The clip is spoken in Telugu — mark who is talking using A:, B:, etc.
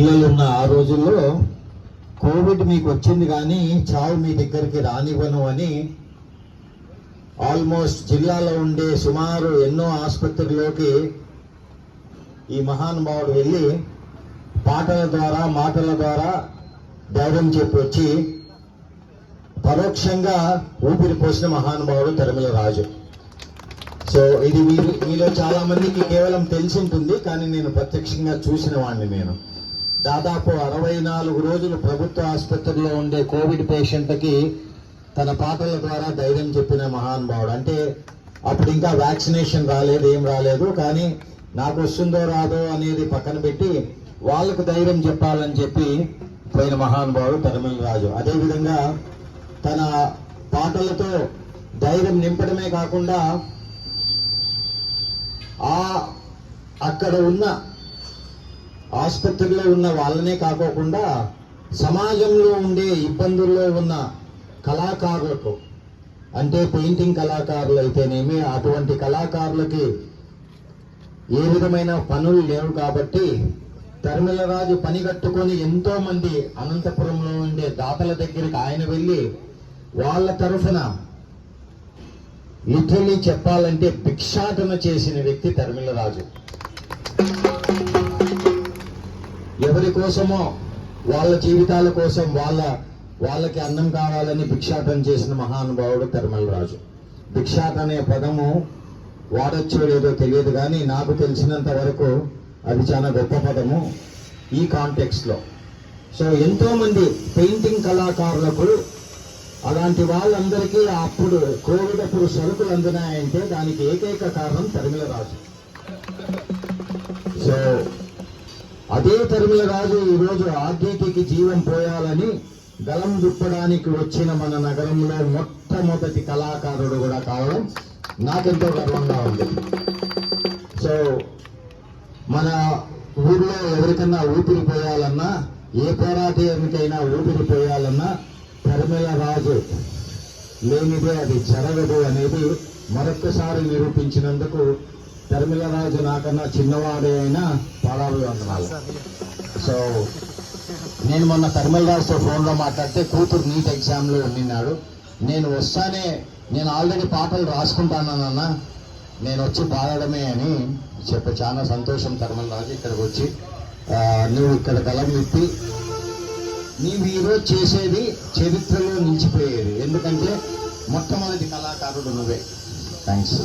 A: పిల్లలు ఉన్న ఆ రోజుల్లో కోవిడ్ మీకు వచ్చింది కానీ చావు మీ దగ్గరికి రానివ్వను అని ఆల్మోస్ట్ జిల్లాలో ఉండే సుమారు ఎన్నో ఆసుపత్రుల్లోకి ఈ మహానుభావుడు వెళ్ళి పాటల ద్వారా మాటల ద్వారా ధైర్యం చెప్పి వచ్చి పరోక్షంగా ఊపిరి పోసిన మహానుభావుడు తరిమెల రాజు. సో ఇది మీలో చాలా మందికి కేవలం తెలిసి ఉంటుంది, కానీ నేను ప్రత్యక్షంగా చూసిన వాడిని. నేను దాదాపు 64 రోజులు ప్రభుత్వ ఆసుపత్రిలో ఉండే కోవిడ్ పేషెంట్కి తన పాటల ద్వారా ధైర్యం చెప్పిన మహానుభావుడు. అంటే అప్పుడు ఇంకా వ్యాక్సినేషన్ రాలేదు, ఏం రాలేదు, కానీ నాకు వస్తుందో రాదో అనేది పక్కన పెట్టి వాళ్ళకు ధైర్యం చెప్పాలని చెప్పి పోయిన మహానుభావుడు తరిమెల రాజు. అదేవిధంగా తన పాటలతో ధైర్యం నింపడమే కాకుండా అక్కడ ఉన్న ఆసుపత్రిలో ఉన్న వాళ్ళనే కాకోకుండా సమాజంలో ఉండే ఇబ్బందుల్లో ఉన్న కళాకారులకు, అంటే పెయింటింగ్ కళాకారులు అయితేనేమి, అటువంటి కళాకారులకి ఏ విధమైన పనులు లేవు కాబట్టి తరిమెల రాజు పని కట్టుకొని ఎంతో మంది అనంతపురంలో ఉండే దాతల దగ్గరికి ఆయన వెళ్ళి వాళ్ళ తరఫున లిటరలీ చెప్పాలంటే భిక్షాటన చేసిన వ్యక్తి తరిమెల రాజు. ఎవరి కోసమో, వాళ్ళ జీవితాల కోసం, వాళ్ళకి అన్నం కావాలని భిక్షాటన చేసిన మహానుభావుడు తరిమెల రాజు. భిక్షాట అనే పదము వాడచ్చో లేదో తెలియదు, కానీ నాకు తెలిసినంత వరకు అది చాలా గొప్ప పదము ఈ కాంటెక్స్ట్లో. సో ఎంతో మంది పెయింటింగ్ కళాకారులకు, అలాంటి వాళ్ళందరికీ అప్పుడు కోవిడ్ అప్పుడు సరుకులు అందినాయంటే దానికి ఏకైక కారణం తరిమెల రాజు. సో అదే తరిమెల రాజు ఈరోజు ఆర్డీటీకి జీవం పోయాలని గలం దుప్పడానికి వచ్చిన మన నగరంలో మొట్టమొదటి కళాకారుడు కూడా కావడం నాకెంతో గర్వంగా ఉంది. సో మన ఊర్లో ఎవరికన్నా ఊపిరి పోయాలన్నా, ఏ పోరాటానికైనా ఊపిరి పోయాలన్నా తరిమెల రాజు లేనిదే అది జరగదు అనేది మరొక్కసారి నిరూపించినందుకు తరిమెల రాజు నాకన్నా చిన్నవాడే అయినా పాదాభివందనాలు. సో నేను మొన్న తరిమెల రాజుతో ఫోన్లో మాట్లాడితే కూతురు నీట్ ఎగ్జామ్లో నిన్నాడు, నేను ఆల్రెడీ పాటలు రాసుకుంటానన్నా, నేను వచ్చి పాడడమే అని చెప్పి చాలా సంతోషం. తరిమెల రాజు ఇక్కడికి వచ్చి నువ్వు ఇక్కడ గలం విప్పి నీవు ఈరోజు చేసేది చరిత్రలో నిలిచిపోయేది, ఎందుకంటే మొట్టమొదటి కళాకారుడు నువ్వే. థ్యాంక్స్.